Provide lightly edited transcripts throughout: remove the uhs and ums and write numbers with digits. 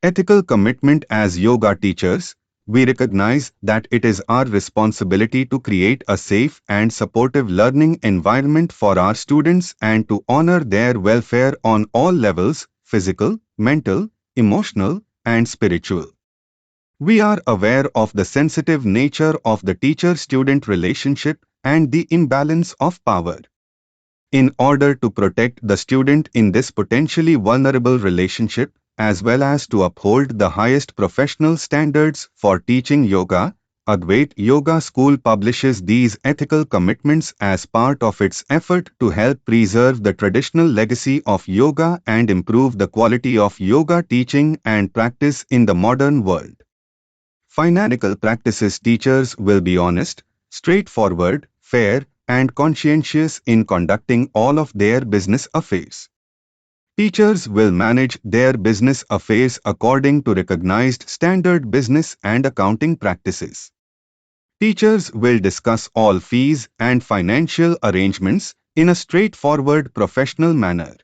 Ethical commitment. As yoga teachers, we recognize that it is our responsibility to create a safe and supportive learning environment for our students and to honor their welfare on all levels: physical, mental, emotional, and spiritual. We are aware of the sensitive nature of the teacher-student relationship and the imbalance of power. In order to protect the student in this potentially vulnerable relationship, as well as to uphold the highest professional standards for teaching yoga, Advait Yoga School publishes these ethical commitments as part of its effort to help preserve the traditional legacy of yoga and improve the quality of yoga teaching and practice in the modern world. Financial practices. Teachers will be honest, straightforward, fair, and conscientious in conducting all of their business affairs. Teachers will manage their business affairs according to recognized standard business and accounting practices. Teachers will discuss all fees and financial arrangements in a straightforward professional manner.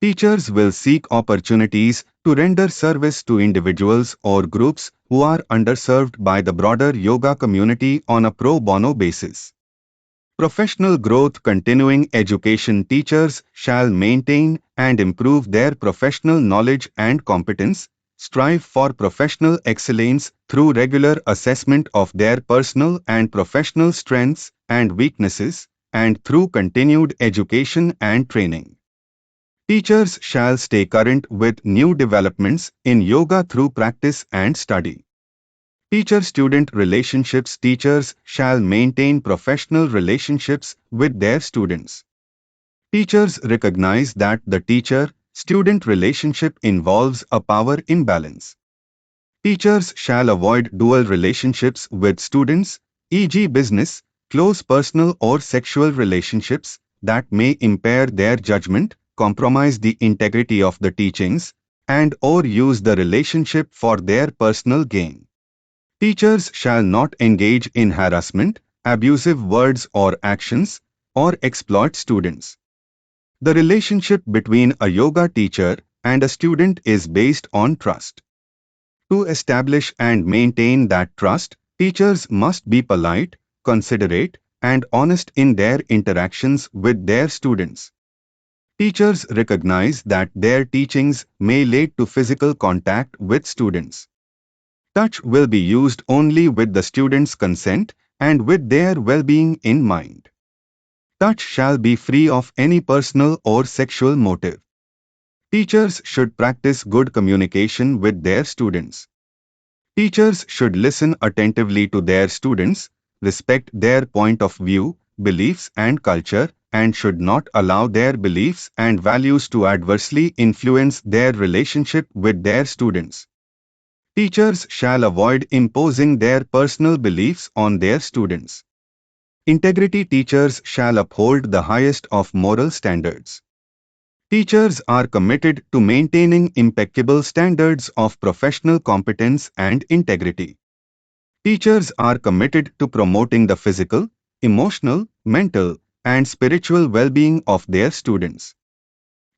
Teachers will seek opportunities to render service to individuals or groups who are underserved by the broader yoga community on a pro bono basis. Professional growth. Continuing education. Teachers shall maintain and improve their professional knowledge and competence, strive for professional excellence through regular assessment of their personal and professional strengths and weaknesses, and through continued education and training. Teachers shall stay current with new developments in yoga through practice and study. Teacher-student relationships. Teachers shall maintain professional relationships with their students. Teachers recognize that the teacher-student relationship involves a power imbalance. Teachers shall avoid dual relationships with students, e.g. business, close personal or sexual relationships that may impair their judgment, compromise the integrity of the teachings, and or use the relationship for their personal gain. Teachers shall not engage in harassment, abusive words or actions, or exploit students. The relationship between a yoga teacher and a student is based on trust. To establish and maintain that trust, teachers must be polite, considerate, and honest in their interactions with their students. Teachers recognize that their teachings may lead to physical contact with students. Touch will be used only with the student's consent and with their well-being in mind. Touch shall be free of any personal or sexual motive. Teachers should practice good communication with their students. Teachers should listen attentively to their students, respect their point of view, beliefs and culture, and should not allow their beliefs and values to adversely influence their relationship with their students. Teachers shall avoid imposing their personal beliefs on their students. Integrity. Teachers shall uphold the highest of moral standards. Teachers are committed to maintaining impeccable standards of professional competence and integrity. Teachers are committed to promoting the physical, emotional, mental, and spiritual well-being of their students.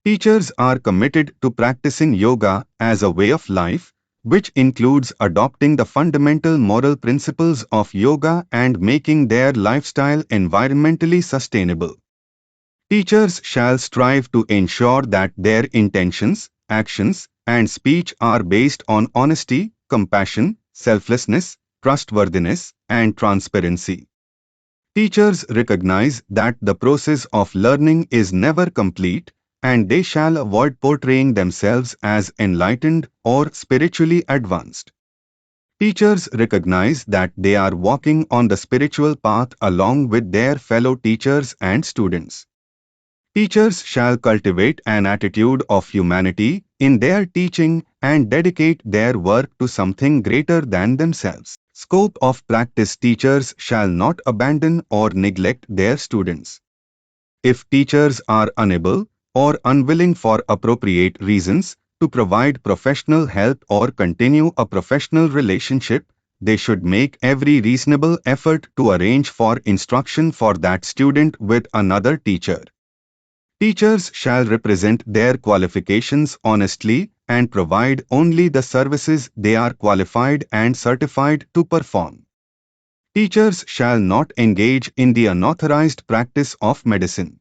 Teachers are committed to practicing yoga as a way of life, which includes adopting the fundamental moral principles of yoga and making their lifestyle environmentally sustainable. Teachers shall strive to ensure that their intentions, actions, and speech are based on honesty, compassion, selflessness, trustworthiness, and transparency. Teachers recognize that the process of learning is never complete, and they shall avoid portraying themselves as enlightened or spiritually advanced. Teachers recognize that they are walking on the spiritual path along with their fellow teachers and students. Teachers shall cultivate an attitude of humanity in their teaching and dedicate their work to something greater than themselves. Scope of practice. Teachers shall not abandon or neglect their students. If teachers are unable or unwilling for appropriate reasons to provide professional help or continue a professional relationship, they should make every reasonable effort to arrange for instruction for that student with another teacher. Teachers shall represent their qualifications honestly and provide only the services they are qualified and certified to perform. Teachers shall not engage in the unauthorized practice of medicine.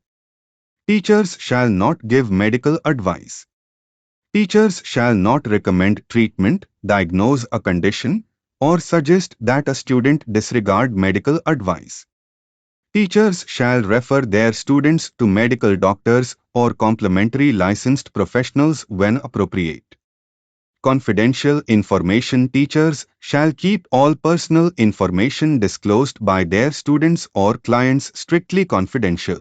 Teachers shall not give medical advice. Teachers shall not recommend treatment, diagnose a condition, or suggest that a student disregard medical advice. Teachers shall refer their students to medical doctors or complementary licensed professionals when appropriate. Confidential information. Teachers shall keep all personal information disclosed by their students or clients strictly confidential.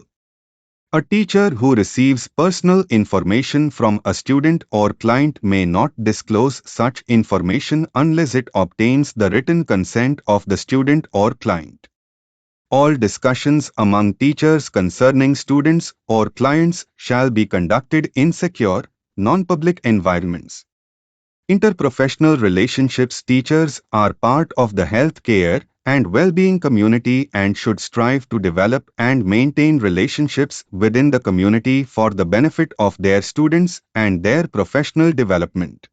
A teacher who receives personal information from a student or client may not disclose such information unless it obtains the written consent of the student or client. All discussions among teachers concerning students or clients shall be conducted in secure, non-public environments. Interprofessional relationships. Teachers are part of the healthcare and well-being community and should strive to develop and maintain relationships within the community for the benefit of their students and their professional development.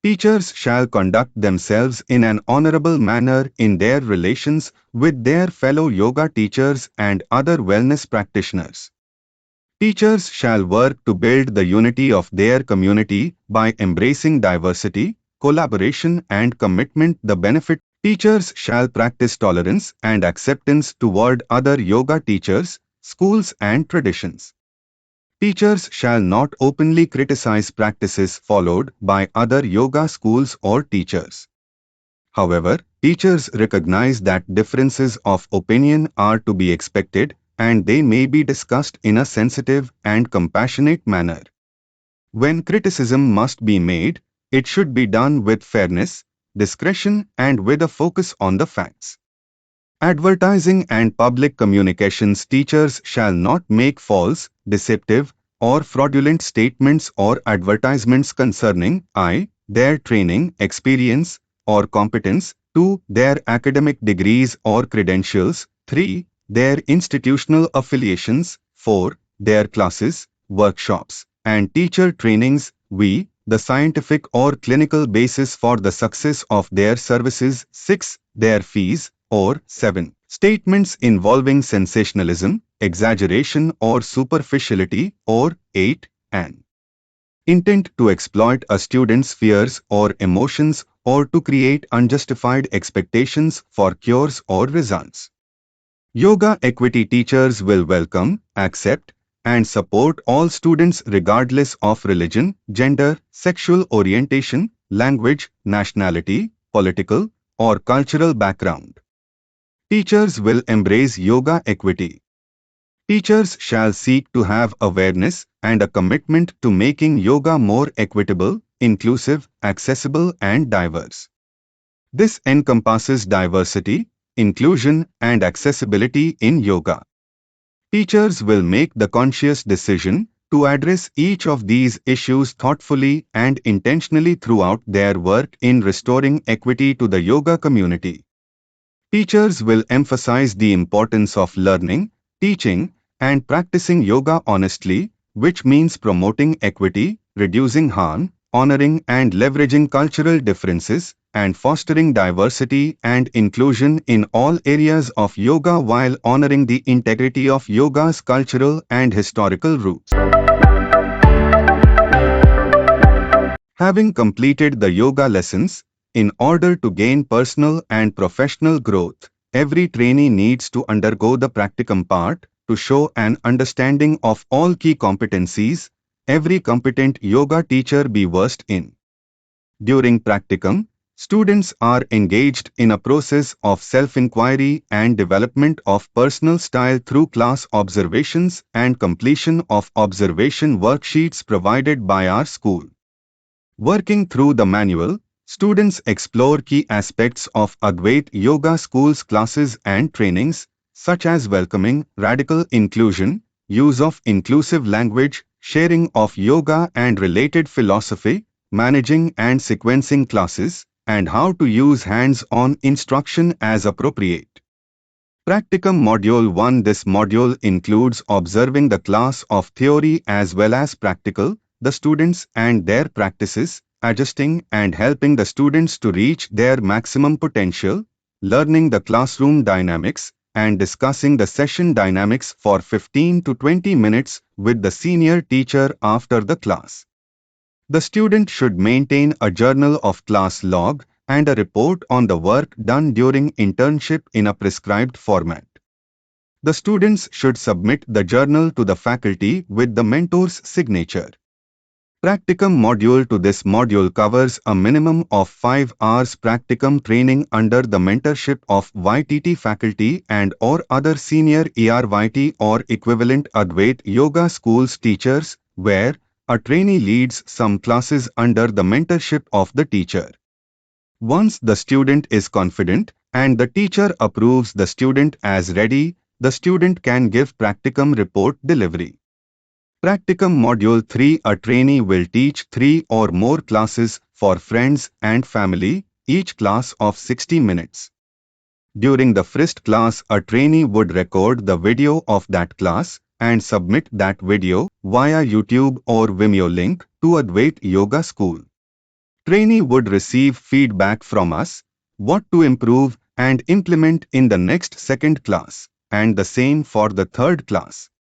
Teachers shall conduct themselves in an honorable manner in their relations with their fellow yoga teachers and other wellness practitioners. Teachers shall work to build the unity of their community by embracing diversity, collaboration and commitment. The benefit. Teachers shall practice tolerance and acceptance toward other yoga teachers, schools and traditions. Teachers shall not openly criticize practices followed by other yoga schools or teachers. However, teachers recognize that differences of opinion are to be expected and they may be discussed in a sensitive and compassionate manner. When criticism must be made, it should be done with fairness, discretion and with a focus on the facts. Advertising and public communications. Teachers shall not make false, deceptive, or fraudulent statements or advertisements concerning their training, experience, or competence, 2. Their academic degrees or credentials, 3. Their institutional affiliations, 4. Their classes, workshops, and teacher trainings, the scientific or clinical basis for the success of their services, 6. Their fees, or 7. Statements involving sensationalism, exaggeration or superficiality, or 8. An intent to exploit a student's fears or emotions or to create unjustified expectations for cures or results. Yoga equity. Teachers will welcome, accept, and support all students regardless of religion, gender, sexual orientation, language, nationality, political, or cultural background. Teachers will embrace yoga equity. Teachers shall seek to have awareness and a commitment to making yoga more equitable, inclusive, accessible and diverse. This encompasses diversity, inclusion and accessibility in yoga. Teachers will make the conscious decision to address each of these issues thoughtfully and intentionally throughout their work in restoring equity to the yoga community. Teachers will emphasize the importance of learning, teaching, and practicing yoga honestly, which means promoting equity, reducing harm, honoring and leveraging cultural differences, and fostering diversity and inclusion in all areas of yoga while honoring the integrity of yoga's cultural and historical roots. Having completed the yoga lessons, in order to gain personal and professional growth, every trainee needs to undergo the practicum part to show an understanding of all key competencies every competent yoga teacher be versed in. During practicum, students are engaged in a process of self-inquiry and development of personal style through class observations and completion of observation worksheets provided by our school. Working through the manual, students explore key aspects of Advait Yoga School's classes and trainings, such as welcoming, radical inclusion, use of inclusive language, sharing of yoga and related philosophy, managing and sequencing classes, and how to use hands-on instruction as appropriate. Practicum Module 1. This module includes observing the class of theory as well as practical, the students and their practices, adjusting and helping the students to reach their maximum potential, learning the classroom dynamics, and discussing the session dynamics for 15 to 20 minutes with the senior teacher after the class. The student should maintain a journal of class log and a report on the work done during internship in a prescribed format. The students should submit the journal to the faculty with the mentor's signature. Practicum module to this module covers a minimum of 5 hours practicum training under the mentorship of YTT faculty and or other senior ERYT or equivalent Advait Yoga Schools teachers, where a trainee leads some classes under the mentorship of the teacher. Once the student is confident and the teacher approves the student as ready, the student can give practicum report delivery. Practicum Module 3. A trainee will teach 3 or more classes for friends and family, each class of 60 minutes. During the first class, a trainee would record the video of that class and submit that video via YouTube or Vimeo link to Advait Yoga School. Trainee would receive feedback from us, what to improve and implement in the next second class, and the same for the third class.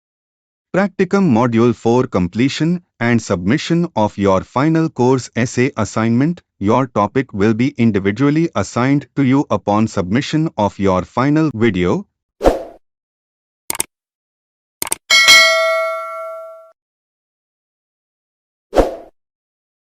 Practicum Module 4. Completion and submission of your final course essay assignment. Your topic will be individually assigned to you upon submission of your final video,